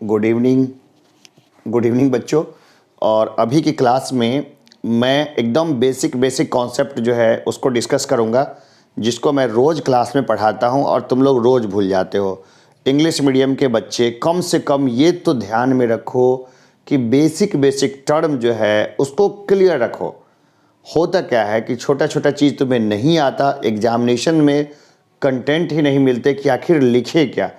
Good evening. Good evening बच्चों। और अभी की क्लास में मैं एकदम बेसिक कॉन्सेप्ट जो है उसको डिस्कस करूँगा, जिसको मैं रोज़ क्लास में पढ़ाता हूँ और तुम लोग रोज़ भूल जाते हो। इंग्लिश मीडियम के बच्चे कम से कम ये तो ध्यान में रखो कि बेसिक टर्म जो है उसको क्लियर रखो। होता क्या है कि छोटा छोटा चीज़ तुम्हें नहीं आता, एग्जामिनेशन में कंटेंट ही नहीं मिलते कि आखिर लिखे क्या।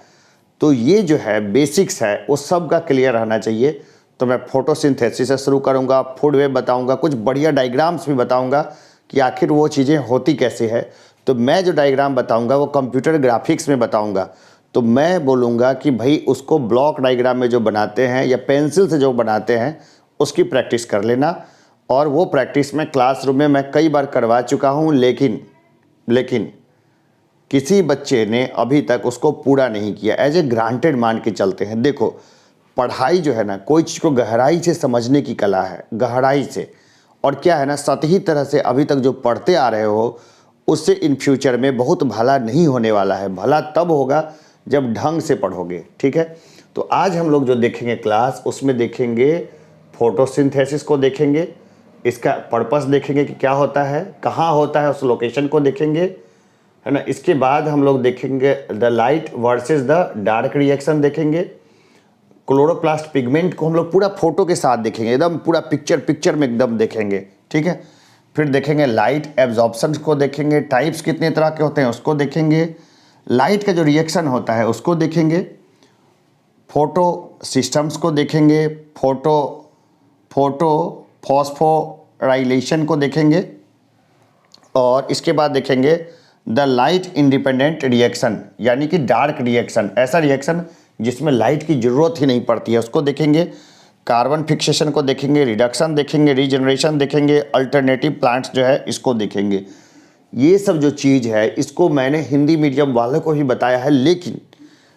तो ये जो है बेसिक्स है वो सब का क्लियर रहना चाहिए। तो मैं फोटोसिंथेसिस से शुरू करूँगा, फूड वेब बताऊँगा, कुछ बढ़िया डायग्राम्स भी बताऊँगा कि आखिर वो चीज़ें होती कैसे है। तो मैं जो डायग्राम बताऊँगा वो कंप्यूटर ग्राफिक्स में बताऊँगा। तो मैं बोलूँगा कि भाई उसको ब्लॉक डायग्राम में जो बनाते हैं या पेंसिल से जो बनाते हैं उसकी प्रैक्टिस कर लेना। और वो प्रैक्टिस मैं क्लासरूम में मैं कई बार करवा चुका हूँ, लेकिन किसी बच्चे ने अभी तक उसको पूरा नहीं किया। एज ए ग्रांटेड मान के चलते हैं। देखो, पढ़ाई जो है ना, कोई चीज़ को गहराई से समझने की कला है, गहराई से। और क्या है ना, सतही तरह से अभी तक जो पढ़ते आ रहे हो उससे इन फ्यूचर में बहुत भला नहीं होने वाला है। भला तब होगा जब ढंग से पढ़ोगे, ठीक है। तो आज हम लोग जो देखेंगे क्लास, उसमें देखेंगे फोटोसिंथेसिस को देखेंगे, इसका पर्पस देखेंगे कि क्या होता है, कहाँ होता है, उस लोकेशन को देखेंगे, है ना। इसके बाद हम लोग देखेंगे the light versus the dark reaction देखेंगे। क्लोरोप्लास्ट पिगमेंट को हम लोग पूरा फोटो के साथ देखेंगे, एकदम पूरा पिक्चर में एकदम देखेंगे, ठीक है। फिर देखेंगे लाइट एब्जॉर्प्शन को देखेंगे, टाइप्स कितने तरह के होते हैं उसको देखेंगे, लाइट का जो रिएक्शन होता है उसको देखेंगे, फोटो सिस्टम्स को देखेंगे, फोटो फॉस्फोराइलेशन को देखेंगे, और इसके बाद देखेंगे द लाइट इंडिपेंडेंट रिएक्शन, यानी कि डार्क रिएक्शन, ऐसा रिएक्शन जिसमें लाइट की ज़रूरत ही नहीं पड़ती है, उसको देखेंगे। कार्बन फिक्सेशन को देखेंगे, रिडक्शन देखेंगे, रीजनरेशन देखेंगे, अल्टरनेटिव प्लांट्स जो है इसको देखेंगे। ये सब जो चीज़ है इसको मैंने हिंदी मीडियम वालों को ही बताया है, लेकिन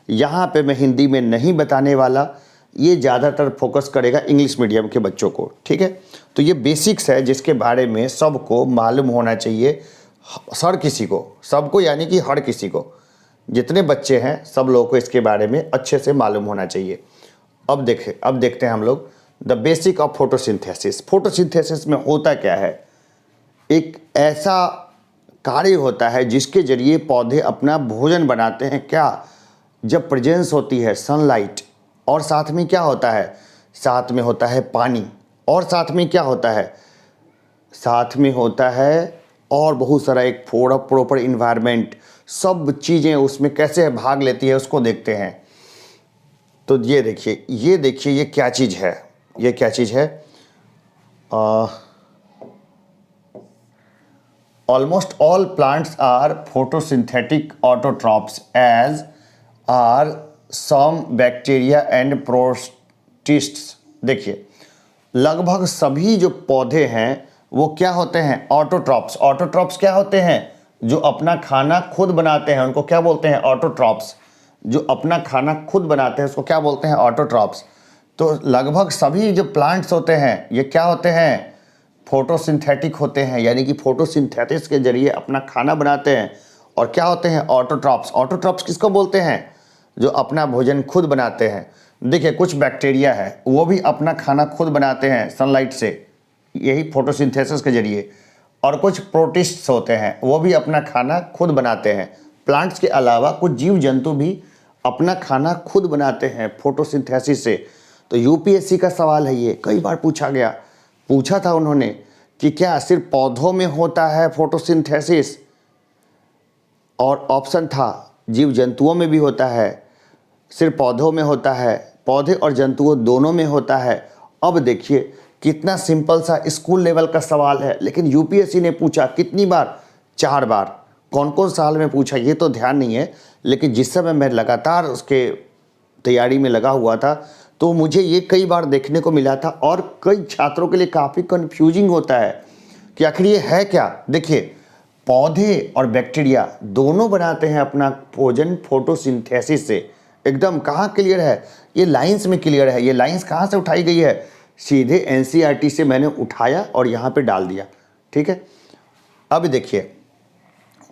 यहाँ पे मैं हिंदी में नहीं बताने वाला। ये ज़्यादातर फोकस करेगा इंग्लिश मीडियम के बच्चों को, ठीक है। तो ये बेसिक्स है जिसके बारे में सबको मालूम होना चाहिए, हर किसी को, सबको यानी कि हर किसी को, जितने बच्चे हैं सब लोगों को इसके बारे में अच्छे से मालूम होना चाहिए। अब देखते हैं हम लोग the basic of photosynthesis. Photosynthesis में होता क्या है, एक ऐसा कार्य होता है जिसके जरिए पौधे अपना भोजन बनाते हैं। क्या, जब प्रेजेंस होती है सनलाइट, और साथ में क्या होता है, साथ में होता है पानी, और साथ में क्या होता है, साथ में होता है और बहुत सारा एक प्रॉपर इन्वायरमेंट, सब चीज़ें उसमें कैसे भाग लेती है उसको देखते हैं। तो ये देखिए ये क्या चीज़ है, ये क्या चीज़ है। Almost all plants are photosynthetic autotrophs as are some bacteria and protists. देखिए, लगभग सभी जो पौधे हैं वो क्या होते हैं, ऑटोट्रॉप्स। ऑटोट्रॉप्स क्या होते हैं, जो अपना खाना खुद बनाते हैं, उनको क्या बोलते हैं, ऑटोट्रॉप्स। जो अपना खाना खुद बनाते हैं उसको क्या बोलते हैं, ऑटोट्रॉप्स। तो लगभग सभी जो प्लांट्स होते हैं ये क्या होते हैं, फोटोसिंथेटिक होते हैं, यानी कि फोटोसिंथेसिस के जरिए अपना खाना बनाते हैं। और क्या होते हैं, ऑटोट्रॉप्स। ऑटोट्रॉप्स किसको बोलते हैं, जो अपना भोजन खुद बनाते हैं। देखिए, कुछ बैक्टीरिया है वो भी अपना खाना खुद बनाते हैं सनलाइट से, यही फोटोसिंथेसिस के जरिए। और कुछ प्रोटिस्ट्स होते हैं वो भी अपना खाना खुद बनाते हैं। प्लांट्स के अलावा कुछ जीव जंतु भी अपना खाना खुद बनाते हैं फोटोसिंथेसिस से। तो यूपीएससी का सवाल है, ये कई बार पूछा था उन्होंने कि क्या सिर्फ पौधों में होता है फोटोसिंथेसिस, और ऑप्शन था जीव जंतुओं में भी होता है, सिर्फ पौधों में होता है, पौधे और जंतुओं दोनों में होता है। अब देखिए कितना सिंपल सा स्कूल लेवल का सवाल है, लेकिन यूपीएससी ने पूछा कितनी बार, 4 बार। कौन कौन साल में पूछा ये तो ध्यान नहीं है, लेकिन जिस समय मैं लगातार उसके तैयारी में लगा हुआ था तो मुझे ये कई बार देखने को मिला था। और कई छात्रों के लिए काफ़ी कन्फ्यूजिंग होता है कि आखिर ये है क्या। देखिए, पौधे और बैक्टीरिया दोनों बनाते हैं अपना भोजन फोटोसिंथेसिस से। एकदम कहाँ क्लियर है, ये लाइंस में क्लियर है। ये लाइंस कहाँ से उठाई गई है, सीधे एनसीईआरटी से मैंने उठाया और यहाँ पे डाल दिया, ठीक है। अब देखिए,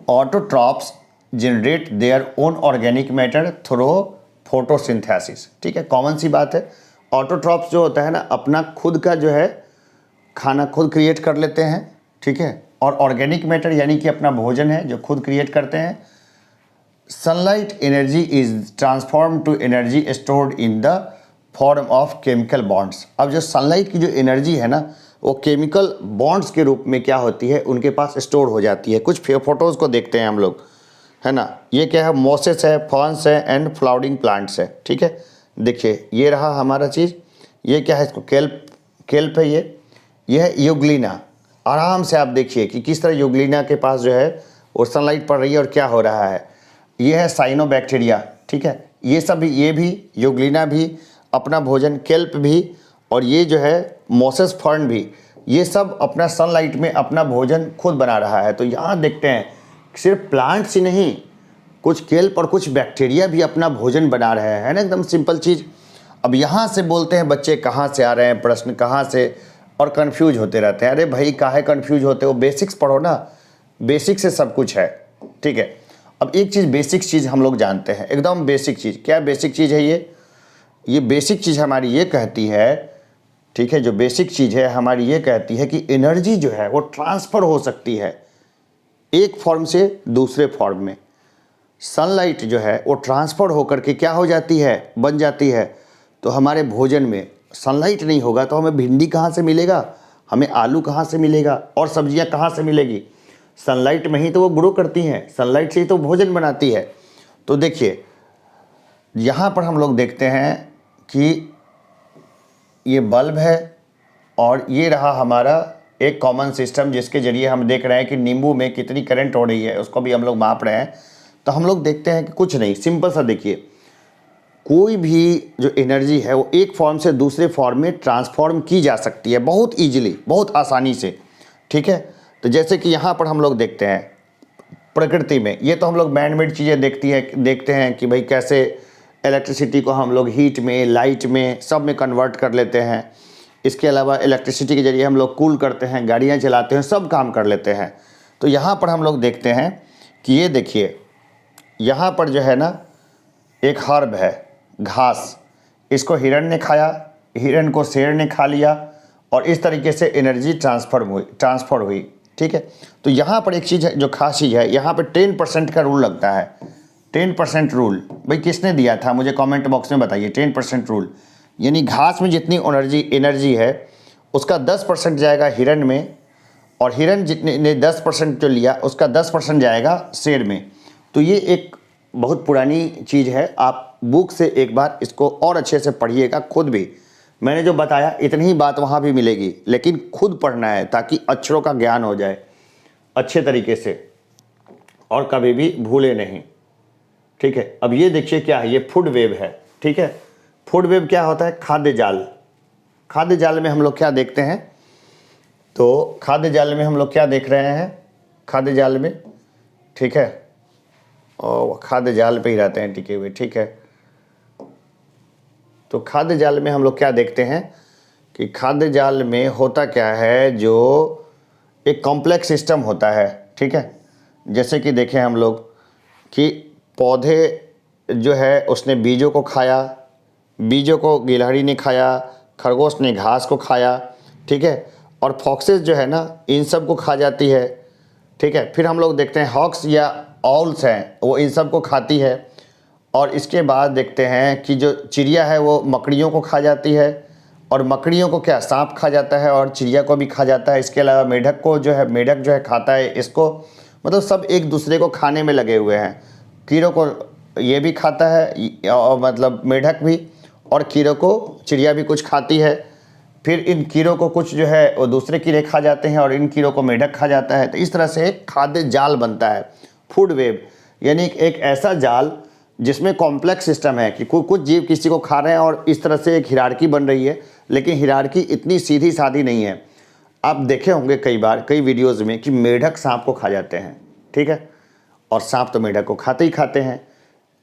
autotrophs generate their own organic matter through photosynthesis. ठीक है, कॉमन सी बात है। ऑटोट्रॉफ्स जो होता है ना, अपना खुद का जो है खाना खुद क्रिएट कर लेते हैं। ठीक है, और ऑर्गेनिक मैटर यानी कि अपना भोजन है जो खुद क्रिएट करते हैं। Sunlight energy is transform to energy stored in the form of chemical bonds. अब जो सनलाइट की जो एनर्जी है ना, वो केमिकल बॉन्ड्स के रूप में क्या होती है, उनके पास स्टोर हो जाती है। कुछ फोटोज़ को देखते हैं हम लोग, है ना। ये क्या है, मोसेस है, फॉन्स है एंड फ्लावरिंग प्लांट्स है। ठीक है, देखिए ये रहा हमारा चीज़। ये क्या है, इसको केल्प है। ये है यूग्लिना। आराम से आप देखिए कि किस तरह यूग्लिना के पास जो है वो सनलाइट पड़ रही है और क्या हो रहा है। ये है साइनोबैक्टीरिया। ठीक है, ये सब भी, ये भी यूग्लिना भी अपना भोजन, केल्प भी, और ये जो है मोसेस फर्न भी, ये सब अपना सनलाइट में अपना भोजन खुद बना रहा है। तो यहाँ देखते हैं सिर्फ प्लांट्स ही नहीं, कुछ केल्प और कुछ बैक्टीरिया भी अपना भोजन बना रहे हैं, है ना, एकदम सिंपल चीज़। अब यहाँ से बोलते हैं बच्चे कहाँ से आ रहे हैं प्रश्न, कहाँ से, और कन्फ्यूज होते रहते हैं। अरे भाई काहे कन्फ्यूज होते हो, बेसिक्स पढ़ो ना, बेसिक से सब कुछ है। ठीक है, अब एक चीज़, बेसिक चीज़ हम लोग जानते हैं, एकदम बेसिक चीज़। क्या बेसिक चीज़ है ये बेसिक चीज़ हमारी ये कहती है, ठीक है, जो बेसिक चीज़ है हमारी ये कहती है कि एनर्जी जो है वो ट्रांसफ़र हो सकती है एक फॉर्म से दूसरे फॉर्म में। सनलाइट जो है वो ट्रांसफ़र होकर के क्या हो जाती है, बन जाती है। तो हमारे भोजन में सनलाइट नहीं होगा तो हमें भिंडी कहाँ से मिलेगा, हमें आलू कहाँ से मिलेगा, और सब्जियां कहाँ से मिलेगी। सनलाइट में ही तो वो ग्रो करती हैं, सनलाइट से ही तो भोजन बनाती है। तो देखिए यहाँ पर हम लोग देखते हैं कि ये बल्ब है और ये रहा हमारा एक कॉमन सिस्टम, जिसके ज़रिए हम देख रहे हैं कि नींबू में कितनी करंट हो रही है, उसको भी हम लोग माप रहे हैं। तो हम लोग देखते हैं कि कुछ नहीं, सिंपल सा देखिए, कोई भी जो एनर्जी है वो एक फॉर्म से दूसरे फॉर्म में ट्रांसफॉर्म की जा सकती है बहुत ईजिली, बहुत आसानी से। ठीक है, तो जैसे कि यहाँ पर हम लोग देखते हैं प्रकृति में, ये तो हम लोग मैन मेड चीज़ें देखते हैं कि भाई कैसे इलेक्ट्रिसिटी को हम लोग हीट में, लाइट में, सब में कन्वर्ट कर लेते हैं। इसके अलावा इलेक्ट्रिसिटी के ज़रिए हम लोग कूल करते हैं, गाड़ियाँ चलाते हैं, सब काम कर लेते हैं। तो यहाँ पर हम लोग देखते हैं कि ये देखिए, यहाँ पर जो है ना एक हर्ब है, घास, इसको हिरण ने खाया, हिरण को शेर ने खा लिया, और इस तरीके से एनर्जी ट्रांसफ़र हुई। ठीक है, तो यहाँ पर एक चीज़ है जो खास चीज़ है, यहाँ पर 10% का रूल लगता है। 10% रूल भाई किसने दिया था, मुझे कमेंट बॉक्स में बताइए। 10% रूल यानी घास में जितनी एनर्जी है उसका 10% जाएगा हिरण में, और हिरण जितने ने 10% जो लिया उसका 10% जाएगा शेर में। तो ये एक बहुत पुरानी चीज़ है, आप बुक से एक बार इसको और अच्छे से पढ़िएगा खुद भी। मैंने जो बताया इतनी ही बात वहाँ भी मिलेगी, लेकिन खुद पढ़ना है ताकि अक्षरों का ज्ञान हो जाए अच्छे तरीके से और कभी भी भूले नहीं। ठीक है, अब ये देखिए क्या है, ये फूड वेब है। ठीक है, फूड वेब क्या होता है, खाद्य जाल। खाद्य जाल में हम लोग क्या देखते हैं, तो खाद्य जाल में हम लोग क्या देख रहे हैं, खाद्य जाल में, ठीक है, और खाद्य जाल पे ही रहते हैं टिके हुए। ठीक है, तो खाद्य जाल में हम लोग क्या देखते हैं कि खाद्य जाल में होता क्या है, जो एक कॉम्प्लेक्स सिस्टम होता है। ठीक है, जैसे कि देखें हम लोग कि पौधे जो है उसने बीजों को खाया, बीजों को गिलहरी ने खाया, खरगोश ने घास को खाया। ठीक है, और फॉक्सेस जो है ना इन सब को खा जाती है। ठीक है, फिर हम लोग देखते हैं हॉक्स या ऑल्स हैं वो इन सब को खाती है। और इसके बाद देखते हैं कि जो चिड़िया है वो मकड़ियों को खा जाती है, और मकड़ियों को क्या सांप खा जाता है, और चिड़िया को भी खा जाता है। इसके अलावा मेढक जो है खाता है इसको, मतलब सब एक दूसरे को खाने में लगे हुए हैं। कीड़ों को ये भी खाता है, और मतलब मेढक भी, और कीड़ों को चिड़िया भी कुछ खाती है। फिर इन कीड़ों को कुछ जो है वो दूसरे कीड़े खा जाते हैं, और इन कीड़ों को मेढक खा जाता है। तो इस तरह से एक खाद्य जाल बनता है, फूड वेब, यानी एक ऐसा जाल जिसमें कॉम्प्लेक्स सिस्टम है कि कुछ जीव किसी को खा रहे हैं, और इस तरह से एक हिरार्की बन रही है। लेकिन हिरार्की इतनी सीधी सादी नहीं है। आप देखे होंगे कई बार कई वीडियोज़ में कि मेढक सांप को खा जाते हैं। ठीक है, और सांप तो मेढक को खाते ही खाते हैं,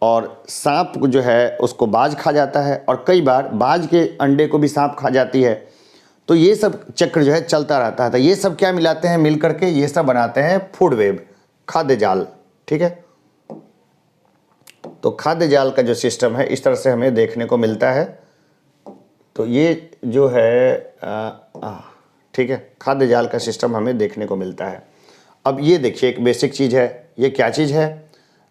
और सांप जो है उसको बाज खा जाता है, और कई बार बाज के अंडे को भी सांप खा जाती है। तो ये सब चक्र जो है चलता रहता है। तो ये सब क्या मिलाते हैं मिल करके, ये सब बनाते हैं फूड वेब, खाद्य जाल। ठीक है, तो खाद्य जाल का जो सिस्टम है इस तरह से हमें देखने को मिलता है। तो ये जो है ठीक है, खाद्य जाल का सिस्टम हमें देखने को मिलता है। अब ये देखिए एक बेसिक चीज़ है, ये क्या चीज़ है?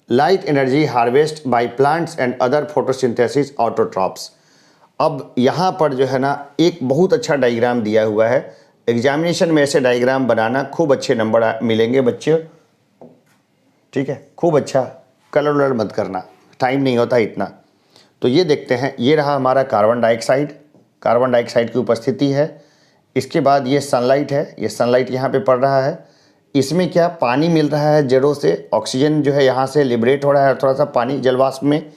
Light energy harvest by plants and other photosynthesis autotrophs. अब यहाँ पर जो है ना एक बहुत अच्छा डायग्राम दिया हुआ है। एग्जामिनेशन में ऐसे डायग्राम बनाना, खूब अच्छे नंबर मिलेंगे बच्चे, ठीक है। खूब अच्छा, कलर वलर मत करना, टाइम नहीं होता इतना। तो ये देखते हैं, ये रहा हमारा कार्बन डाइऑक्साइड, कार्बन डाइऑक्साइड की उपस्थिति है। इसके बाद ये सनलाइट है, ये सनलाइट यहाँ पे पड़ रहा है। इसमें क्या पानी मिल रहा है जड़ों से, ऑक्सीजन जो है यहाँ से लिबरेट हो रहा है थोड़ा सा पानी जलवाष्प में,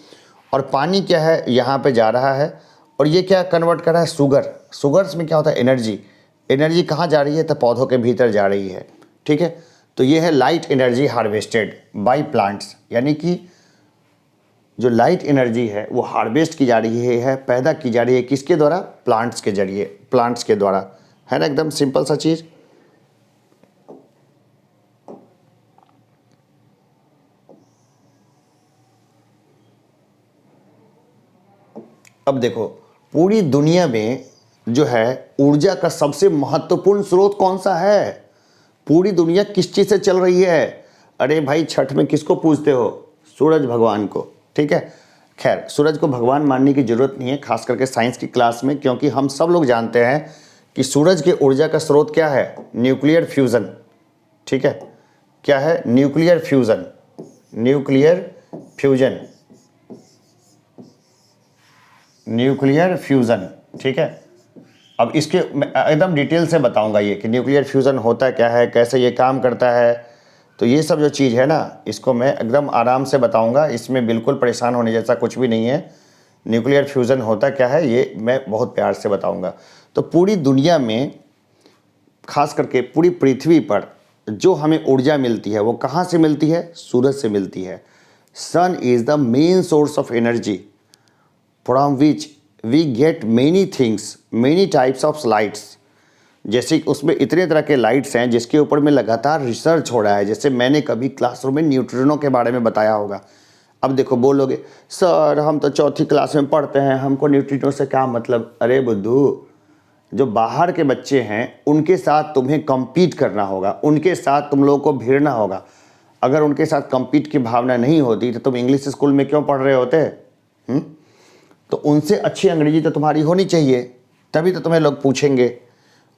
और पानी क्या है यहाँ पे जा रहा है। और ये क्या कन्वर्ट कर रहा है? शुगर। शुगर्स में क्या होता है? एनर्जी। एनर्जी कहाँ जा रही है? तो पौधों के भीतर जा रही है, ठीक है। तो ये है light energy harvested by plants, यानी कि जो लाइट एनर्जी है वो हार्वेस्ट की जा रही है, पैदा की जा रही है किसके द्वारा? प्लांट्स के जरिए, प्लांट्स के द्वारा, है ना। एकदम सिंपल सा चीज़। अब देखो पूरी दुनिया में जो है ऊर्जा का सबसे महत्वपूर्ण स्रोत कौन सा है? पूरी दुनिया किस चीज़ से चल रही है? अरे भाई छठ में किसको पूजते हो? सूरज भगवान को, ठीक है। खैर सूरज को भगवान मानने की ज़रूरत नहीं है, खास करके साइंस की क्लास में, क्योंकि हम सब लोग जानते हैं कि सूरज के ऊर्जा का स्रोत क्या है? न्यूक्लियर फ्यूज़न, ठीक है। क्या है? Nuclear fusion, nuclear fusion, nuclear fusion, ठीक है। अब इसके मैं एकदम डिटेल से बताऊंगा ये कि न्यूक्लियर फ्यूज़न होता क्या है, कैसे ये काम करता है। तो ये सब जो चीज़ है ना, इसको मैं एकदम आराम से बताऊंगा, इसमें बिल्कुल परेशान होने जैसा कुछ भी नहीं है। न्यूक्लियर फ्यूज़न होता क्या है ये मैं बहुत प्यार से बताऊंगा। तो पूरी दुनिया में, खास करके पूरी पृथ्वी पर जो हमें ऊर्जा मिलती है वो कहाँ से मिलती है? सूरज से मिलती है। Sun is the main source of energy from which we get many things, many types of lights. जैसे उसमें इतने तरह के लाइट्स हैं जिसके ऊपर में लगातार रिसर्च हो रहा है। जैसे मैंने कभी क्लासरूम में न्यूट्रिनो के बारे में बताया होगा। अब देखो बोलोगे सर हम तो चौथी क्लास में पढ़ते हैं, हमको न्यूट्रिनो से क्या मतलब? अरे बुद्धू, जो बाहर के बच्चे हैं उनके साथ तुम्हें कम्पीट करना होगा, उनके साथ तुम लोगों को भिड़ना होगा। अगर उनके साथ कम्पीट की भावना नहीं होती तो तुम इंग्लिश स्कूल में क्यों पढ़ रहे होते? तो उनसे अच्छी अंग्रेजी तो तुम्हारी होनी चाहिए, तभी तो तुम्हें लोग पूछेंगे।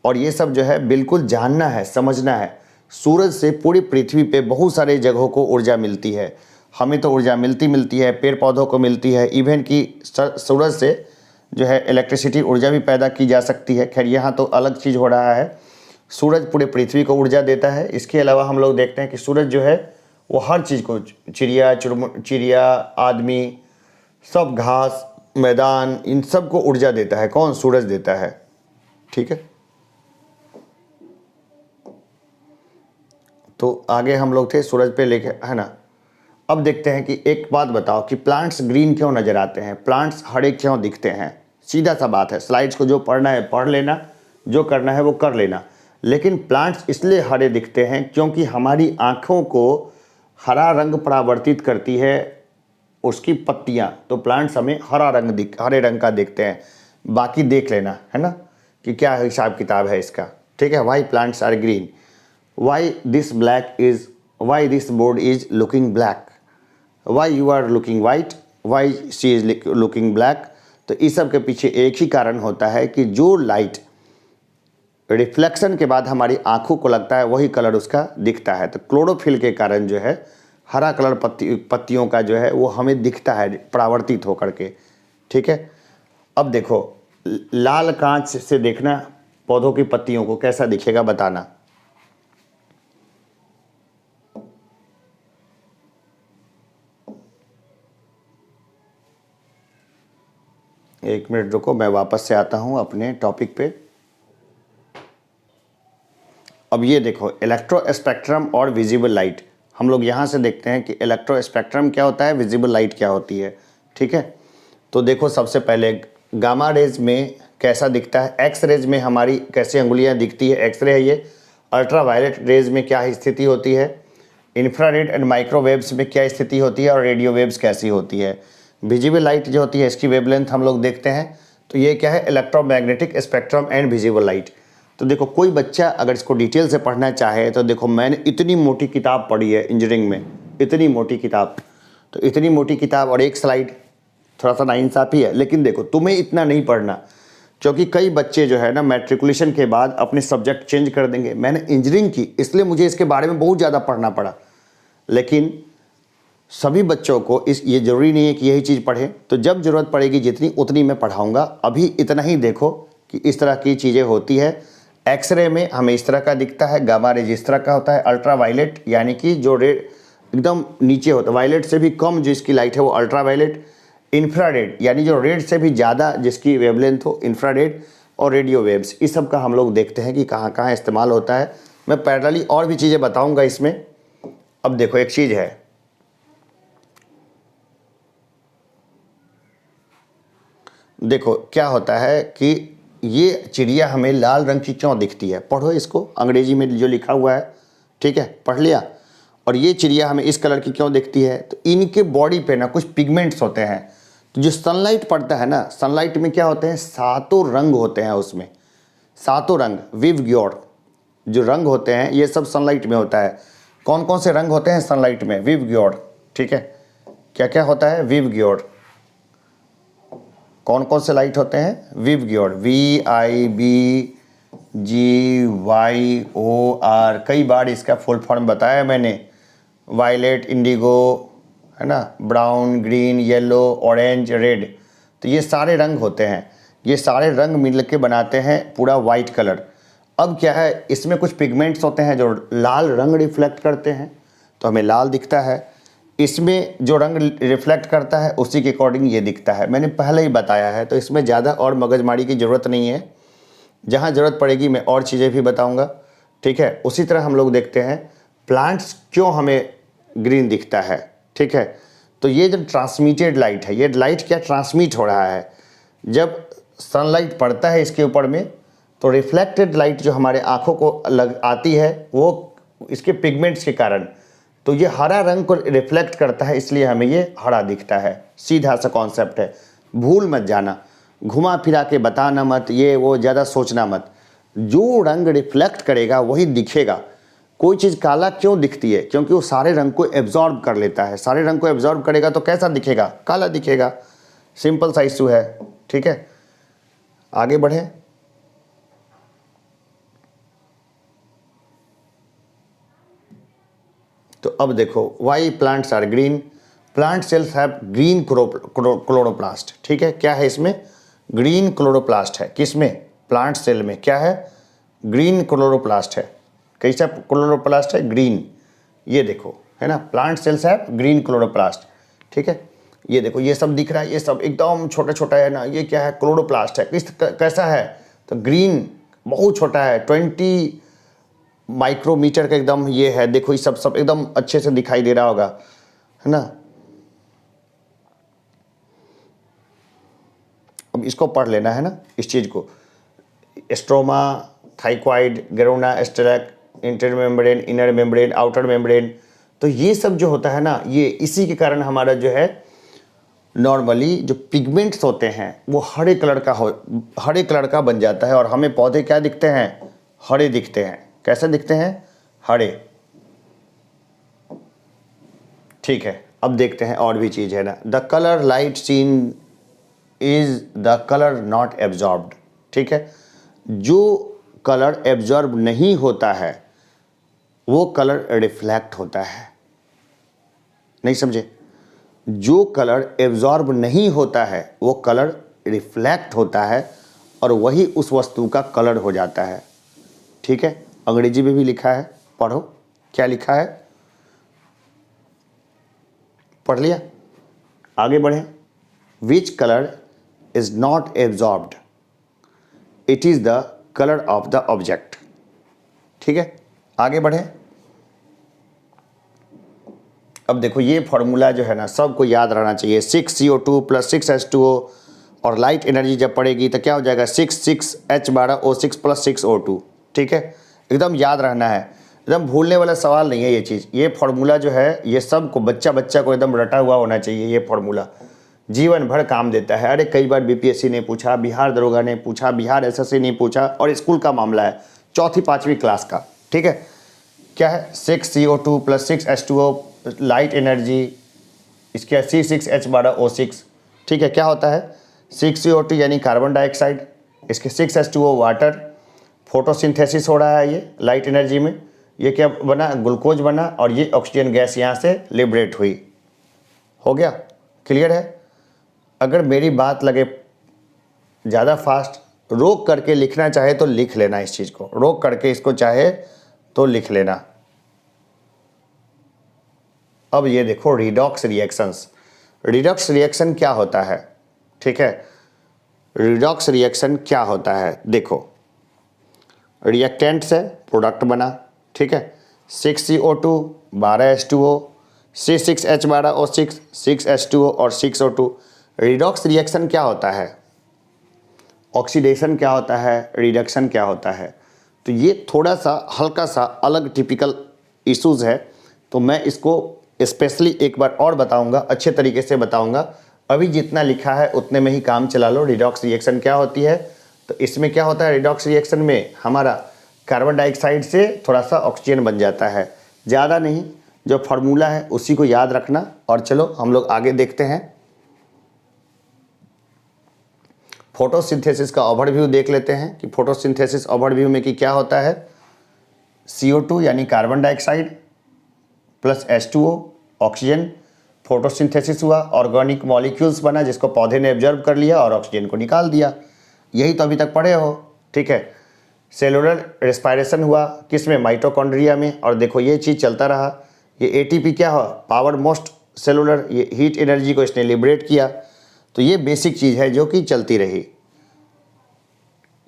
और ये सब जो है बिल्कुल जानना है, समझना है। सूरज से पूरी पृथ्वी पे बहुत सारे जगहों को ऊर्जा मिलती है। हमें तो ऊर्जा मिलती है, पेड़ पौधों को मिलती है, इवन कि सूरज से जो है इलेक्ट्रिसिटी ऊर्जा भी पैदा की जा सकती है। खैर यहाँ तो अलग चीज़ हो रहा है। सूरज पूरे पृथ्वी को ऊर्जा देता है। इसके अलावा हम लोग देखते हैं कि सूरज जो है वो हर चीज़ को, चिड़िया, आदमी, सब घास, मैदान, इन सब को ऊर्जा देता है। कौन? सूरज देता है, ठीक है। तो आगे हम लोग थे सूरज पे लेके, है ना। अब देखते हैं कि एक बात बताओ कि प्लांट्स ग्रीन क्यों नज़र आते हैं, प्लांट्स हरे क्यों दिखते हैं? सीधा सा बात है, स्लाइड्स को जो पढ़ना है पढ़ लेना, जो करना है वो कर लेना। लेकिन प्लांट्स इसलिए हरे दिखते हैं क्योंकि हमारी आँखों को हरा रंग परावर्तित करती है उसकी पत्तियाँ। तो प्लांट्स हमें हरे रंग का दिखते हैं। बाकी देख लेना, है ना, कि क्या हिसाब किताब है इसका, ठीक है। Why plants are green, why this board is looking black, why you are looking white, why she is looking black. तो इस सब के पीछे एक ही कारण होता है कि जो लाइट रिफ्लेक्शन के बाद हमारी आंखों को लगता है वही कलर उसका दिखता है। तो क्लोरोफिल के कारण जो है हरा कलर पत्तियों का जो है वो हमें दिखता है परावर्तित होकर के, ठीक है। अब देखो लाल कांच से देखना पौधों की पत्तियों को कैसा दिखेगा बताना। एक मिनट रुको, मैं वापस से आता हूं अपने टॉपिक पे। अब ये देखो इलेक्ट्रोस्पेक्ट्रम और विजिबल लाइट, हम लोग यहाँ से देखते हैं कि इलेक्ट्रोस्पेक्ट्रम क्या होता है, विजिबल लाइट क्या होती है, ठीक है। तो देखो सबसे पहले गामा रेज में कैसा दिखता है, एक्स रेज में हमारी कैसी अंगुलियाँ दिखती है, एक्सरे है ये। अल्ट्रा वायलेट रेज में क्या स्थिति होती है, इंफ्रारेड एंड माइक्रोवेव्स में क्या स्थिति होती है और रेडियो वेव्स कैसी होती है। विजिबल लाइट जो होती है इसकी वेवलेंथ हम लोग देखते हैं, तो ये क्या है, electromagnetic spectrum and visible light. तो देखो कोई बच्चा अगर इसको डिटेल से पढ़ना चाहे तो देखो मैंने इतनी मोटी किताब पढ़ी है इंजीनियरिंग में, इतनी मोटी किताब, तो इतनी मोटी किताब और एक स्लाइड, थोड़ा सा नाइंसाफ़ी है। लेकिन देखो तुम्हें इतना नहीं पढ़ना, क्योंकि कई बच्चे जो है ना मैट्रिकुलेशन के बाद अपने सब्जेक्ट चेंज कर देंगे। मैंने इंजीनियरिंग की इसलिए मुझे इसके बारे में बहुत ज़्यादा पढ़ना पड़ा, लेकिन सभी बच्चों को ये ज़रूरी नहीं है कि यही चीज़ पढ़ें। तो जब ज़रूरत पड़ेगी जितनी उतनी मैं पढ़ाऊँगा। अभी इतना ही देखो कि इस तरह की चीज़ें होती है। एक्सरे में हमें इस तरह का दिखता है, गामा रेज इस तरह का होता है, अल्ट्रा वायलेट यानी कि जो रेड एकदम नीचे होता है, वायलेट से भी कम जिसकी लाइट है वो अल्ट्रा वायलेट, इंफ्रारेड यानी जो रेड से भी ज़्यादा जिसकी वेवलेंथ हो इंफ्रारेड, और रेडियो वेव्स, इस सब का हम लोग देखते हैं कि कहाँ कहाँ इस्तेमाल होता है। मैं पैरेलली और भी चीज़ें बताऊँगा इसमें। अब देखो एक चीज़ है, देखो क्या होता है कि ये चिड़िया हमें लाल रंग की क्यों दिखती है, पढ़ो इसको, अंग्रेजी में जो लिखा हुआ है, ठीक है, पढ़ लिया। और ये चिड़िया हमें इस कलर की क्यों दिखती है, तो इनके बॉडी पे ना कुछ पिगमेंट्स होते हैं। तो जो सनलाइट पड़ता है ना, सनलाइट में क्या होते हैं, सातों रंग होते हैं उसमें, सातों रंग, विवग्योर जो रंग होते हैं ये सब सनलाइट में होता है। कौन कौन से रंग होते हैं सनलाइट में, विवग्योर, ठीक है, क्या क्या होता है, विवग्योर, कौन कौन से लाइट होते हैं, विवग्योर, VIVGYOR, कई बार इसका फुल फॉर्म बताया मैंने, वायलेट, इंडिगो, है ना, brown, green, yellow, orange, red. तो ये सारे रंग होते हैं, ये सारे रंग मिल के बनाते हैं पूरा वाइट कलर। अब क्या है, इसमें कुछ पिगमेंट्स होते हैं जो लाल रंग रिफ्लेक्ट करते हैं, तो हमें लाल दिखता है। इसमें जो रंग रिफ्लेक्ट करता है उसी के अकॉर्डिंग ये दिखता है, मैंने पहले ही बताया है। तो इसमें ज़्यादा और मगजमारी की ज़रूरत नहीं है, जहाँ ज़रूरत पड़ेगी मैं और चीज़ें भी बताऊँगा, ठीक है। उसी तरह हम लोग देखते हैं प्लांट्स क्यों हमें ग्रीन दिखता है, ठीक है। तो ये जो ट्रांसमिटेड लाइट है, ये लाइट क्या ट्रांसमिट हो रहा है, जब सनलाइट पड़ता है इसके ऊपर में तो रिफ्लेक्टेड लाइट जो हमारे आँखों को लग आती है वो इसके पिगमेंट्स के कारण, तो ये हरा रंग को रिफ्लेक्ट करता है, इसलिए हमें ये हरा दिखता है। सीधा सा कॉन्सेप्ट है, भूल मत जाना, घुमा फिरा के बताना मत, ये वो ज़्यादा सोचना मत। जो रंग रिफ्लेक्ट करेगा वही दिखेगा। कोई चीज़ काला क्यों दिखती है, क्योंकि वो सारे रंग को एब्जॉर्ब कर लेता है। सारे रंग को एब्जॉर्ब करेगा तो कैसा दिखेगा, काला दिखेगा। सिंपल सा इशू है, ठीक है। आगे बढ़े, तो अब देखो why plants are green, plant cells have green chloroplast, ठीक है। क्या है इसमें, ग्रीन क्लोरोप्लास्ट है, किसमें, प्लांट सेल में क्या है, ग्रीन क्लोरोप्लास्ट है। कैसा क्लोरोप्लास्ट है, ग्रीन, ये देखो, है ना, plant cells have green chloroplast, ठीक है। ये देखो ये सब दिख रहा है, ये सब एकदम छोटा छोटा है ना, ये क्या है, क्लोरोप्लास्ट है। कैसा है, तो ग्रीन, बहुत छोटा है, 20 माइक्रोमीटर का एकदम ये है। देखो ये सब एकदम अच्छे से दिखाई दे रहा होगा, है ना। अब इसको पढ़ लेना है ना, इस चीज़ को, स्ट्रोमा, थाइक्वाइड, गेरोना, एस्टेरैक, inter membrane, inner membrane, outer membrane. तो ये सब जो होता है ना, ये इसी के कारण हमारा जो है नॉर्मली जो पिगमेंट्स होते हैं वो हरे कलर का बन जाता है। और हमें पौधे क्या दिखते हैं, हरे दिखते हैं। कैसे दिखते हैं, हरे, ठीक है। अब देखते हैं और भी चीज़ है ना, the colour light seen is the colour not absorbed, ठीक है। जो कलर एब्जॉर्ब नहीं होता है वो कलर रिफ्लेक्ट होता है, नहीं समझे, जो कलर एब्जॉर्ब नहीं होता है वो कलर रिफ्लेक्ट होता है और वही उस वस्तु का कलर हो जाता है, ठीक है। अंग्रेजी में भी लिखा है, पढ़ो क्या लिखा है, पढ़ लिया, आगे बढ़ें। Which colour is not absorbed, it is the colour of the object, ठीक है। आगे बढ़ें। अब देखो ये फॉर्मूला जो है ना सबको याद रहना चाहिए, 6CO2 + 6H2O, और लाइट एनर्जी जब पड़ेगी तो क्या हो जाएगा, 6 6H12O6 + 6O2, ठीक है, एकदम याद रहना है। एकदम भूलने वाला सवाल नहीं है ये चीज़। ये फार्मूला जो है ये सबको बच्चा बच्चा को एकदम रटा हुआ होना चाहिए। ये फार्मूला जीवन भर काम देता है। अरे कई बार बीपीएससी ने पूछा, बिहार दरोगा ने पूछा, बिहार एसएससी ने पूछा, और स्कूल का मामला है, चौथी पाँचवीं क्लास का। ठीक है, क्या है 6CO2 + 6H2O लाइट एनर्जी, इसके C6H12O6। ठीक है, क्या होता है 6CO2 यानी कार्बन डाइऑक्साइड, इसके 6H2O वाटर, फोटोसिंथेसिस हो रहा है ये लाइट एनर्जी में, ये क्या बना, ग्लूकोज बना, और ये ऑक्सीजन गैस यहाँ से लिबरेट हुई। हो गया, क्लियर है। अगर मेरी बात लगे ज़्यादा फास्ट, रोक करके लिखना चाहे तो लिख लेना, इस चीज़ को रोक करके इसको चाहे तो लिख लेना। अब ये देखो रिडॉक्स रिएक्शंस। रिडॉक्स रिएक्शन क्या होता है? ठीक है, रिडॉक्स रिएक्शन क्या होता है, देखो रिएक्टेंट से प्रोडक्ट बना। ठीक है, 6CO2 12H2O, C6H12O6 6H2O और 6O2। रिडॉक्स रिएक्शन क्या होता है, ऑक्सीडेशन क्या होता है, रिडक्शन क्या होता है। तो ये थोड़ा सा हल्का सा अलग टिपिकल इश्यूज़ है, तो मैं इसको स्पेशली एक बार और बताऊंगा, अच्छे तरीके से बताऊंगा। अभी जितना लिखा है उतने में ही काम चला लो। रिडॉक्स रिएक्शन क्या होती है, तो इसमें क्या होता है, रिडॉक्स रिएक्शन में हमारा कार्बन डाइऑक्साइड से थोड़ा सा ऑक्सीजन बन जाता है, ज़्यादा नहीं। जो फार्मूला है उसी को याद रखना, और चलो हम लोग आगे देखते हैं। फोटोसिंथेसिस का ओवरव्यू देख लेते हैं कि फोटोसिंथेसिस ओवरव्यू में कि क्या होता है। CO2 यानी carbon dioxide + H2O oxygen, photosynthesis हुआ, ऑर्गेनिक मॉलिक्यूल्स बना जिसको पौधे ने ऑब्जर्व कर लिया और ऑक्सीजन को निकाल दिया। यही तो अभी तक पढ़े हो। ठीक है, सेलुलर रेस्पायरेशन हुआ किस में, माइटोकॉन्ड्रिया में, और देखो ये चीज़ चलता रहा। ये ATP क्या हो, पावर मोस्ट सेलुलर, ये हीट एनर्जी को इसने लिबरेट किया। तो ये बेसिक चीज़ है जो कि चलती रही।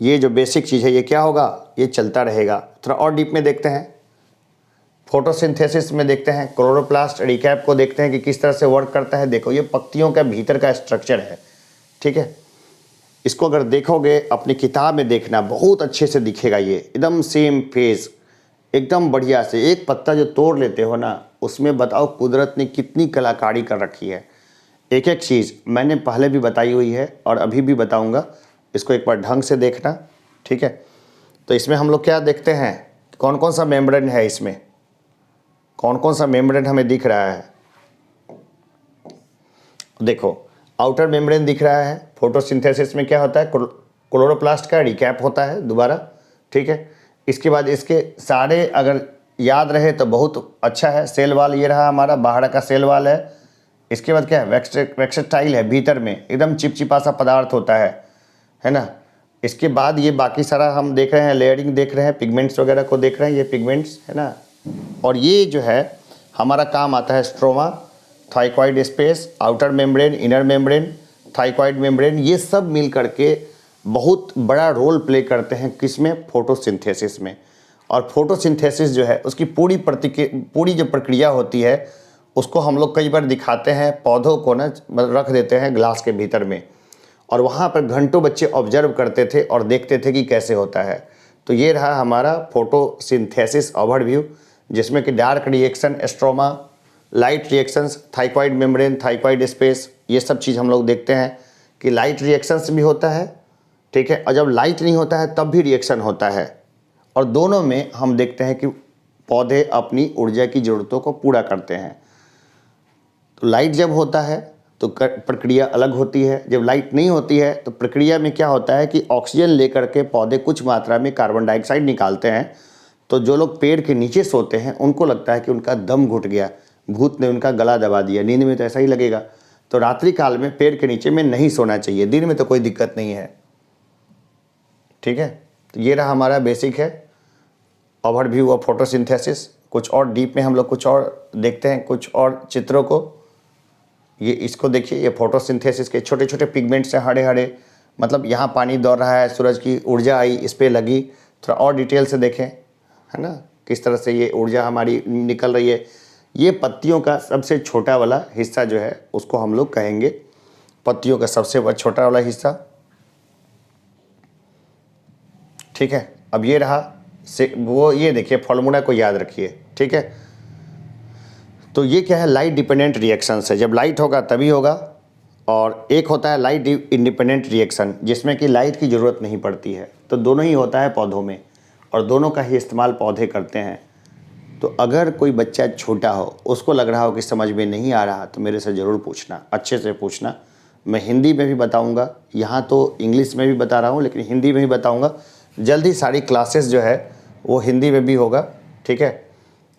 ये जो बेसिक चीज़ है ये क्या होगा, ये चलता रहेगा। थोड़ा और डीप में देखते हैं, फोटोसिंथेसिस में देखते हैं, क्लोरोप्लास्ट रिकैप को देखते हैं कि किस तरह से वर्क करता है। देखो ये पत्तियों का भीतर का स्ट्रक्चर है। ठीक है, इसको अगर देखोगे अपनी किताब में देखना, बहुत अच्छे से दिखेगा। ये एकदम सेम पेज, एकदम बढ़िया से। एक पत्ता जो तोड़ लेते हो ना, उसमें बताओ कुदरत ने कितनी कलाकारी कर रखी है। एक एक चीज़ मैंने पहले भी बताई हुई है और अभी भी बताऊंगा, इसको एक बार ढंग से देखना। ठीक है, तो इसमें हम लोग क्या देखते हैं, कौन कौन सा मेम्ब्रेन है, इसमें कौन कौन सा मेम्ब्रेन हमें दिख रहा है। देखो आउटर मेम्ब्रेन दिख रहा है। फोटोसिंथेसिस में क्या होता है, क्लोरोप्लास्ट का रिकैप होता है दोबारा। ठीक है, इसके बाद इसके सारे अगर याद रहे तो बहुत अच्छा है। सेल वाल ये रहा हमारा, बाहर का सेल वाल है। इसके बाद क्या है, वेक्सेटाइल है, भीतर में एकदम चिपचिपा सा पदार्थ होता है ना। इसके बाद ये बाकी सारा हम देख रहे हैं, लेयरिंग देख रहे हैं, पिगमेंट्स वगैरह को देख रहे हैं, ये पिगमेंट्स है ना। और ये जो है हमारा काम आता है stroma, thylakoid space, outer membrane, inner membrane, thylakoid membrane, ये सब मिल करके बहुत बड़ा रोल प्ले करते हैं किसमें, फोटोसिंथेसिस में। और फोटोसिंथेसिस जो है उसकी पूरी जो प्रक्रिया होती है उसको हम लोग कई बार दिखाते हैं, पौधों को ना रख देते हैं ग्लास के भीतर में, और वहाँ पर घंटों बच्चे ऑब्जर्व करते थे और देखते थे कि कैसे होता है। तो ये रहा हमारा फोटोसिंथेसिस ओवरव्यू, जिसमें कि dark reaction, stroma, light reactions, thylakoid membrane, thylakoid space, ये सब चीज़ हम लोग देखते हैं कि लाइट रिएक्शंस भी होता है। ठीक है, और जब लाइट नहीं होता है तब भी रिएक्शन होता है, और दोनों में हम देखते हैं कि पौधे अपनी ऊर्जा की ज़रूरतों को पूरा करते हैं। तो लाइट जब होता है तो प्रक्रिया अलग होती है, जब लाइट नहीं होती है तो प्रक्रिया में क्या होता है कि ऑक्सीजन लेकर के पौधे कुछ मात्रा में कार्बन डाइऑक्साइड निकालते हैं। तो जो लोग पेड़ के नीचे सोते हैं उनको लगता है कि उनका दम घुट गया, भूत ने उनका गला दबा दिया। नींद में तो ऐसा ही लगेगा। तो रात्रि काल में पेड़ के नीचे में नहीं सोना चाहिए, दिन में तो कोई दिक्कत नहीं है। ठीक है, तो ये रहा हमारा बेसिक है ओवरव्यू ऑफ फोटोसिंथेसिस। कुछ और डीप में हम लोग कुछ और देखते हैं, कुछ और चित्रों को। ये इसको देखिए, ये फोटोसिंथेसिस के छोटे छोटे पिगमेंट्स हैं, हरे हरे, मतलब यहाँ पानी दौड़ रहा है, सूरज की ऊर्जा आई, इस पर लगी। थोड़ा और डिटेल से देखें, है ना, किस तरह से ये ऊर्जा हमारी निकल रही है। ये पत्तियों का सबसे छोटा वाला हिस्सा जो है उसको हम लोग कहेंगे पत्तियों का सबसे छोटा वाला हिस्सा। ठीक है, अब ये रहा से वो ये देखिए फॉर्मूला को याद रखिए, ठीक है। तो ये क्या है, लाइट डिपेंडेंट रिएक्शंस है। जब लाइट होगा तभी होगा। और एक होता है लाइट इंडिपेंडेंट रिएक्शन, जिसमें कि लाइट की ज़रूरत नहीं पड़ती है। तो दोनों ही होता है पौधों में, और दोनों का ही इस्तेमाल पौधे करते हैं। तो अगर कोई बच्चा छोटा हो, उसको लग रहा हो कि समझ में नहीं आ रहा, तो मेरे से ज़रूर पूछना, अच्छे से पूछना। मैं हिंदी में भी बताऊंगा, यहाँ तो इंग्लिश में भी बता रहा हूँ, लेकिन हिंदी में भी बताऊंगा। जल्दी सारी क्लासेस जो है वो हिंदी में भी होगा, ठीक है।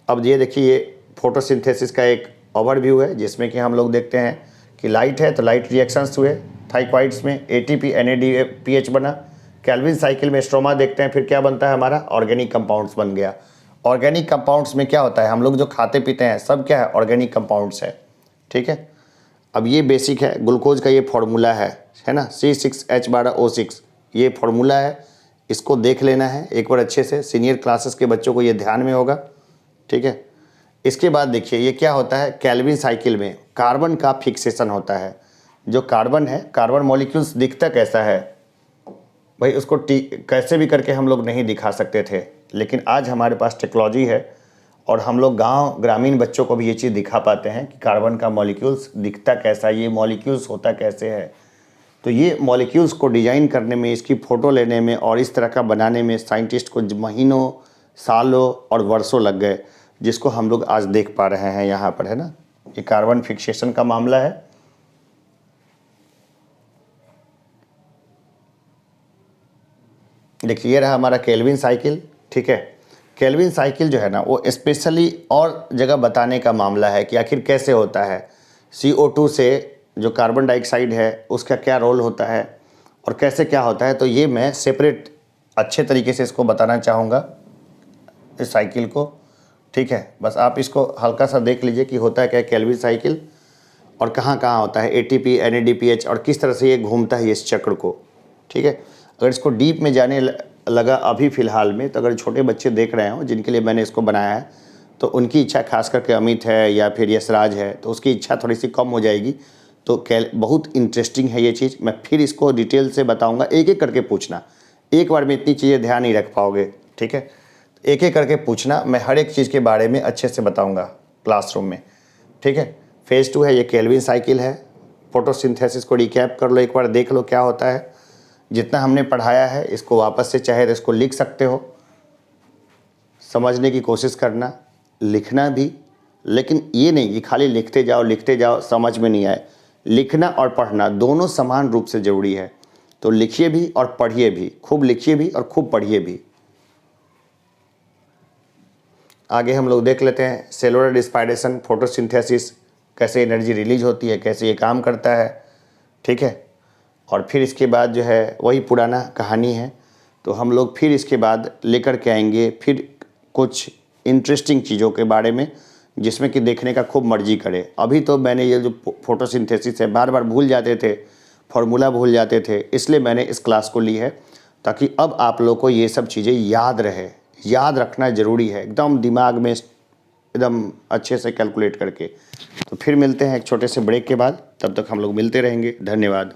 अब ये देखिए, ये फोटोसिंथेसिस का एक ओवरव्यू है, जिसमें कि हम लोग देखते हैं कि लाइट है तो लाइट रिएक्शंस हुए थाइकोइड्स में, ATP NADPH बना। कैल्विन साइकिल में स्ट्रोमा देखते हैं, फिर क्या बनता है हमारा, ऑर्गेनिक कंपाउंड्स बन गया। ऑर्गेनिक कंपाउंड्स में क्या होता है, हम लोग जो खाते पीते हैं सब क्या है, ऑर्गेनिक कंपाउंड्स है, ठीक है। अब ये बेसिक है, ग्लूकोज का ये फार्मूला है ना, C6H12O6, ये फार्मूला है। इसको देख लेना है एक बार अच्छे से, सीनियर क्लासेस के बच्चों को ये ध्यान में होगा, ठीक है। इसके बाद देखिए ये क्या होता है, कैल्विन साइकिल में कार्बन का फिक्सेशन होता है। जो कार्बन है, कार्बन मॉलिक्यूल्स दिखता कैसा है भाई, उसको कैसे भी करके हम लोग नहीं दिखा सकते थे, लेकिन आज हमारे पास टेक्नोलॉजी है और हम लोग ग्रामीण बच्चों को भी ये चीज़ दिखा पाते हैं कि कार्बन का मॉलिक्यूल्स दिखता कैसा, ये मॉलिक्यूल्स होता कैसे है। तो ये मॉलिक्यूल्स को डिज़ाइन करने में, इसकी फ़ोटो लेने में और इस तरह का बनाने में साइंटिस्ट को महीनों, सालों और वर्षों लग गए, जिसको हम लोग आज देख पा रहे हैं यहाँ पर, है ना। ये कार्बन फिक्सेशन का मामला है। देखिए ये रहा हमारा केल्विन साइकिल, ठीक है। केल्विन साइकिल जो है ना, वो स्पेशली और जगह बताने का मामला है कि आखिर कैसे होता है। CO2 से जो कार्बन डाइऑक्साइड है उसका क्या रोल होता है और कैसे क्या होता है, तो ये मैं सेपरेट अच्छे तरीके से इसको बताना चाहूँगा, इस साइकिल को, ठीक है। बस आप इसको हल्का सा देख लीजिए कि होता है क्या केल्विन साइकिल और कहाँ कहाँ होता है, ATP NADPH, और किस तरह से ये घूमता है इस चक्र को, ठीक है। अगर इसको डीप में जाने लगा अभी फ़िलहाल में, तो अगर छोटे बच्चे देख रहे हो जिनके लिए मैंने इसको बनाया है, तो उनकी इच्छा, खास करके अमित है या फिर यशराज है, तो उसकी इच्छा थोड़ी सी कम हो जाएगी। तो बहुत इंटरेस्टिंग है ये चीज़। मैं फिर इसको डिटेल से बताऊँगा, एक एक करके पूछना, एक बार में इतनी चीज़ें ध्यान नहीं रख पाओगे, ठीक है। एक एक करके पूछना, मैं हर एक चीज़ के बारे में अच्छे से बताऊँगा क्लासरूम में, ठीक है। फेज़ 2 है, ये केल्विन साइकिल है। फोटोसिंथेसिस को रिकैप कर लो, एक बार देख लो क्या होता है। जितना हमने पढ़ाया है इसको वापस से चाहे तो इसको लिख सकते हो, समझने की कोशिश करना, लिखना भी, लेकिन ये नहीं कि खाली लिखते जाओ समझ में नहीं आए। लिखना और पढ़ना दोनों समान रूप से ज़रूरी है। तो लिखिए भी और पढ़िए भी, खूब लिखिए भी और खूब पढ़िए भी। आगे हम लोग देख लेते हैं सेलुलर रिस्पायरेशन, फोटोसिंथेसिस, कैसे एनर्जी रिलीज होती है, कैसे ये काम करता है, ठीक है। और फिर इसके बाद जो है वही पुराना कहानी है। तो हम लोग फिर इसके बाद लेकर के आएंगे फिर कुछ इंटरेस्टिंग चीज़ों के बारे में, जिसमें कि देखने का खूब मर्जी करे। अभी तो मैंने ये जो फोटोसिंथेसिस है बार बार भूल जाते थे, फार्मूला भूल जाते थे, इसलिए मैंने इस क्लास को ली है, ताकि अब आप लोग को ये सब चीज़ें याद रहे। याद रखना ज़रूरी है, एकदम दिमाग में एकदम अच्छे से कैलकुलेट करके। तो फिर मिलते हैं एक छोटे से ब्रेक के बाद, तब तक हम लोग मिलते रहेंगे। धन्यवाद।